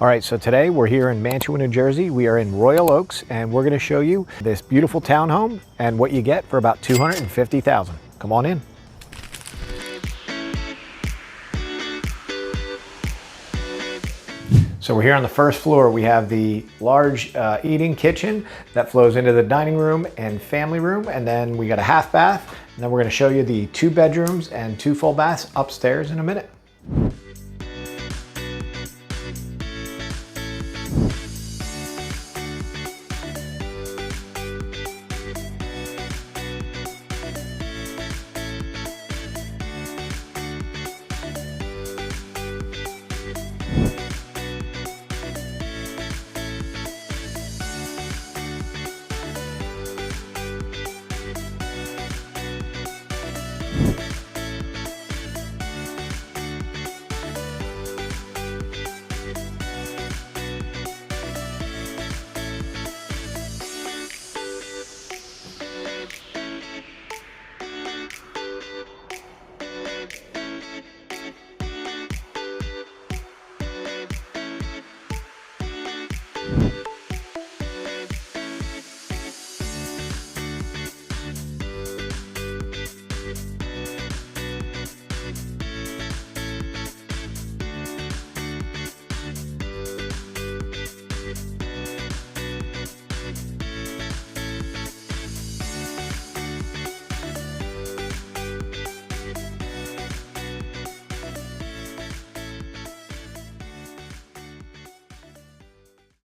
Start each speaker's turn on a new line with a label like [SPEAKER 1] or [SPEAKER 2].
[SPEAKER 1] All right, so today we're here in Mantua, New Jersey. We are in Royal Oaks, and we're going to show you this beautiful townhome and what you get for about $250,000. Come on in. So we're here on the first floor. We have the large eating kitchen that flows into the dining room and family room, and then we got a half bath, and then we're going to show you the 2 bedrooms and 2 full baths upstairs in a minute.